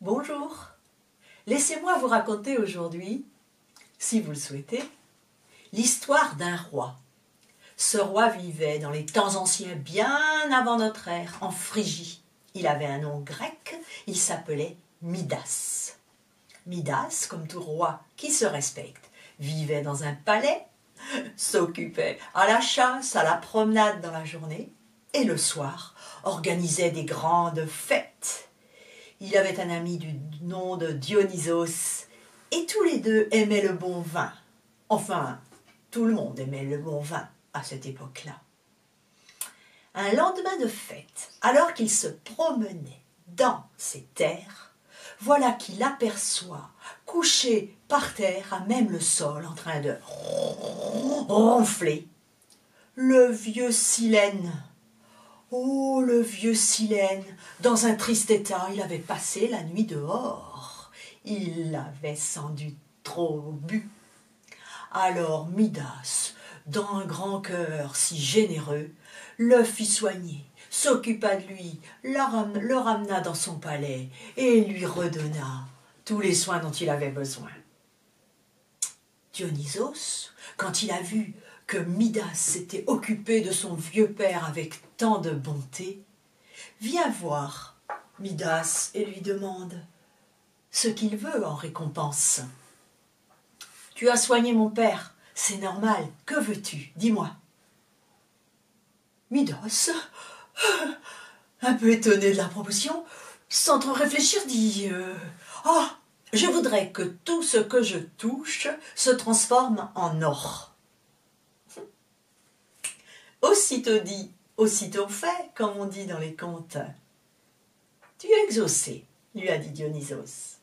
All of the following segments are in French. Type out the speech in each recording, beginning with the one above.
Bonjour, laissez-moi vous raconter aujourd'hui, si vous le souhaitez, l'histoire d'un roi. Ce roi vivait dans les temps anciens, bien avant notre ère, en Phrygie. Il avait un nom grec, il s'appelait Midas. Midas, comme tout roi qui se respecte, vivait dans un palais, s'occupait à la chasse, à la promenade dans la journée, et le soir organisait des grandes fêtes. Il avait un ami du nom de Dionysos, et tous les deux aimaient le bon vin. Enfin, tout le monde aimait le bon vin à cette époque-là. Un lendemain de fête, alors qu'il se promenait dans ses terres, voilà qu'il aperçoit, couché par terre, à même le sol, en train de ronfler, le vieux Silène. Oh, le vieux Silène, dans un triste état, il avait passé la nuit dehors. Il avait sans doute trop bu. Alors Midas, dans un grand cœur si généreux, le fit soigner, s'occupa de lui, le ramena dans son palais et lui redonna tous les soins dont il avait besoin. Dionysos, quand il a vu que Midas s'était occupé de son vieux père avec tant de bonté, vient voir Midas et lui demande ce qu'il veut en récompense. « Tu as soigné mon père, c'est normal, que veux-tu? Dis-moi. » Midas, un peu étonné de la proposition, sans trop réfléchir, dit « Oh, je voudrais que tout ce que je touche se transforme en or. » Aussitôt dit, aussitôt fait, comme on dit dans les contes. « Tu es exaucé, » lui a dit Dionysos.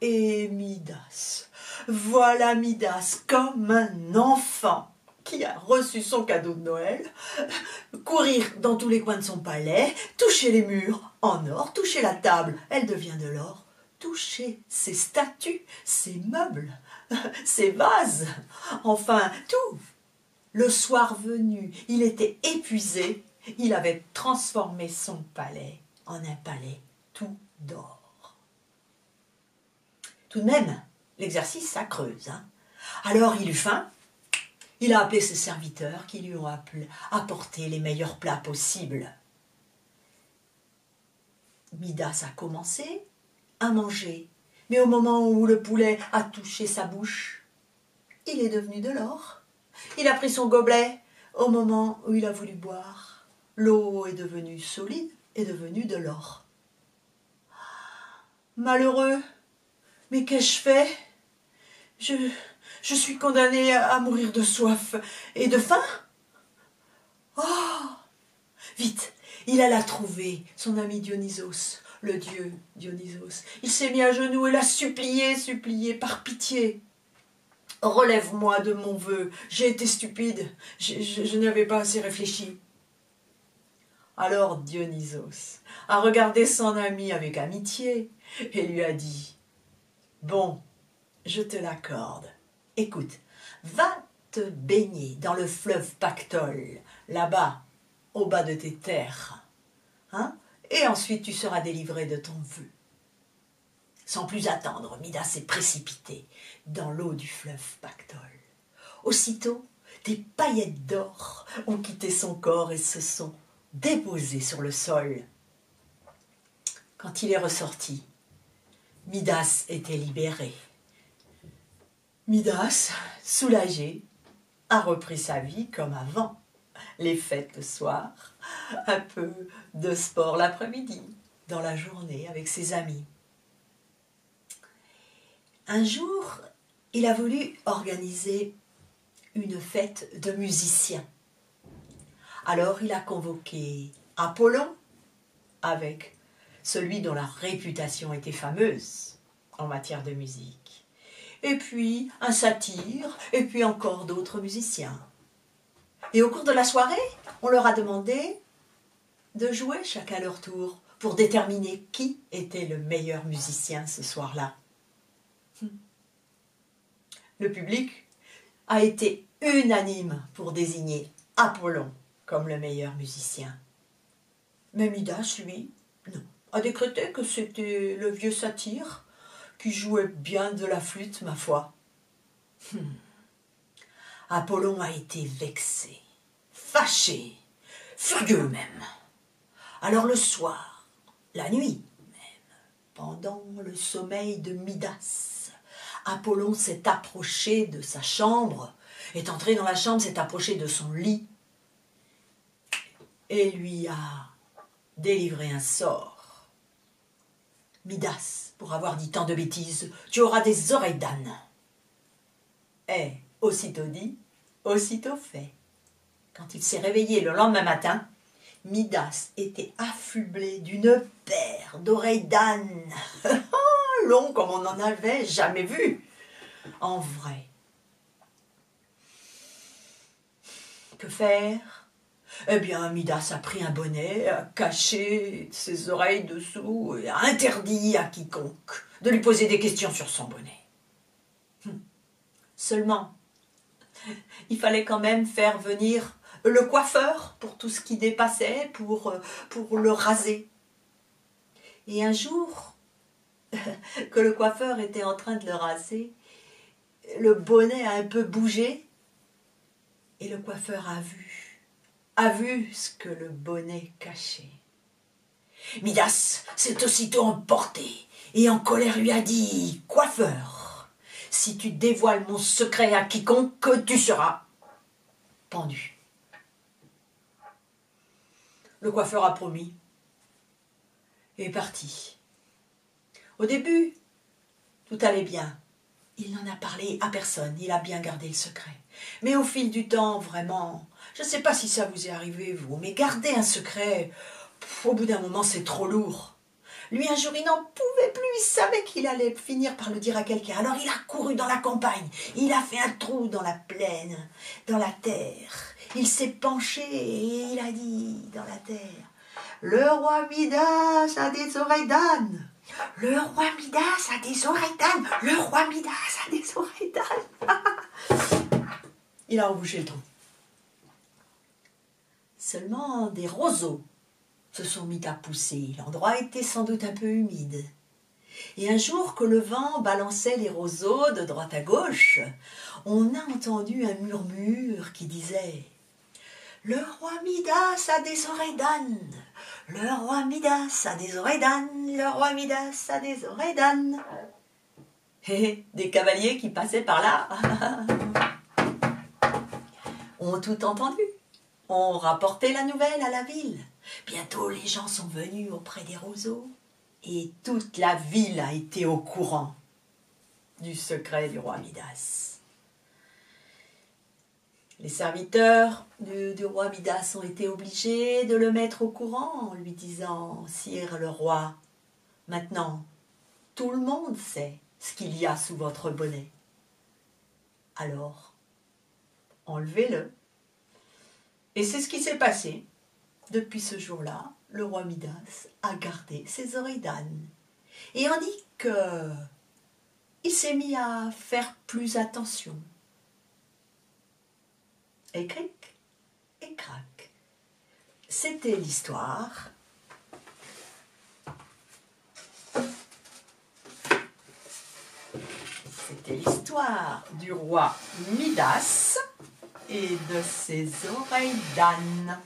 Et Midas, voilà Midas comme un enfant qui a reçu son cadeau de Noël, courir dans tous les coins de son palais, toucher les murs en or, toucher la table, elle devient de l'or, toucher ses statues, ses meubles, ses vases, enfin tout. Le soir venu, il était épuisé, il avait transformé son palais en un palais tout d'or. Tout de même, l'exercice, ça creuse. Alors il eut faim, il a appelé ses serviteurs qui lui ont apporté les meilleurs plats possibles. Midas a commencé à manger, mais au moment où le poulet a touché sa bouche, il est devenu de l'or. Il a pris son gobelet au moment où il a voulu boire. L'eau est devenue solide, est devenue de l'or. Malheureux, mais qu'ai-je fait? Je suis condamné à mourir de soif et de faim. Oh! Vite, il alla trouver son ami Dionysos, le dieu Dionysos. Il s'est mis à genoux et l'a supplié par pitié. Relève-moi de mon vœu, j'ai été stupide, je n'avais pas assez réfléchi. Alors Dionysos a regardé son ami avec amitié et lui a dit « Bon, je te l'accorde. Écoute, va te baigner dans le fleuve Pactole, là-bas, au bas de tes terres, et ensuite tu seras délivré de ton vœu. » Sans plus attendre, Midas s'est précipité dans l'eau du fleuve Pactole. Aussitôt, des paillettes d'or ont quitté son corps et se sont déposées sur le sol. Quand il est ressorti, Midas était libéré. Midas, soulagé, a repris sa vie comme avant. Les fêtes le soir, un peu de sport l'après-midi, dans la journée avec ses amis. Un jour, il a voulu organiser une fête de musiciens. Alors il a convoqué Apollon, avec celui dont la réputation était fameuse en matière de musique, et puis un satyre, et puis encore d'autres musiciens. Et au cours de la soirée, on leur a demandé de jouer chacun leur tour pour déterminer qui était le meilleur musicien ce soir-là. Le public a été unanime pour désigner Apollon comme le meilleur musicien. Mais Midas, lui, non. a décrété que c'était le vieux satyre qui jouait bien de la flûte, ma foi. Apollon a été vexé, fâché, furieux même. Alors le soir, la nuit même, pendant le sommeil de Midas, Apollon s'est approché de sa chambre, est entré dans la chambre, s'est approché de son lit et lui a délivré un sort. Midas, pour avoir dit tant de bêtises, tu auras des oreilles d'âne. Et aussitôt dit, aussitôt fait. Quand il s'est réveillé le lendemain matin, Midas était affublé d'une paire d'oreilles d'âne, long comme on n'en avait jamais vu, en vrai. Que faire? Eh bien, Midas a pris un bonnet, a caché ses oreilles dessous et a interdit à quiconque de lui poser des questions sur son bonnet. Seulement, il fallait quand même faire venir le coiffeur pour tout ce qui dépassait, pour le raser. Et un jour, que le coiffeur était en train de le raser, le bonnet a un peu bougé et le coiffeur a vu ce que le bonnet cachait. Midas s'est aussitôt emporté et en colère lui a dit « Coiffeur, si tu dévoiles mon secret à quiconque, tu seras pendu. » Le coiffeur a promis et est parti. Au début, tout allait bien. Il n'en a parlé à personne, il a bien gardé le secret. Mais au fil du temps, vraiment, je ne sais pas si ça vous est arrivé, vous, mais garder un secret, au bout d'un moment, c'est trop lourd. Lui, un jour, il n'en pouvait plus, il savait qu'il allait finir par le dire à quelqu'un. Alors il a couru dans la campagne, il a fait un trou dans la plaine, dans la terre. Il s'est penché et il a dit dans la terre, « Le roi Midas a des oreilles d'âne. Le roi Midas a des oreilles d'âne. Le roi Midas a des oreilles d'âne. » Il a embouché le trou. Seulement des roseaux se sont mis à pousser. L'endroit était sans doute un peu humide. Et un jour que le vent balançait les roseaux de droite à gauche, on a entendu un murmure qui disait « Le roi Midas a des oreilles d'âne. Le roi Midas a des oreilles d'âne. Le roi Midas a des oreilles d'âne. » Et des cavaliers qui passaient par là ont tout entendu, ont rapporté la nouvelle à la ville. Bientôt, les gens sont venus auprès des roseaux et toute la ville a été au courant du secret du roi Midas. Les serviteurs du roi Midas ont été obligés de le mettre au courant en lui disant « Sire le roi, maintenant, tout le monde sait ce qu'il y a sous votre bonnet. Alors, enlevez-le. » Et c'est ce qui s'est passé. Depuis ce jour-là, le roi Midas a gardé ses oreilles d'âne. Et on dit qu'il s'est mis à faire plus attention. Et cric, et crac. C'était l'histoire. C'était l'histoire du roi Midas et de ses oreilles d'âne.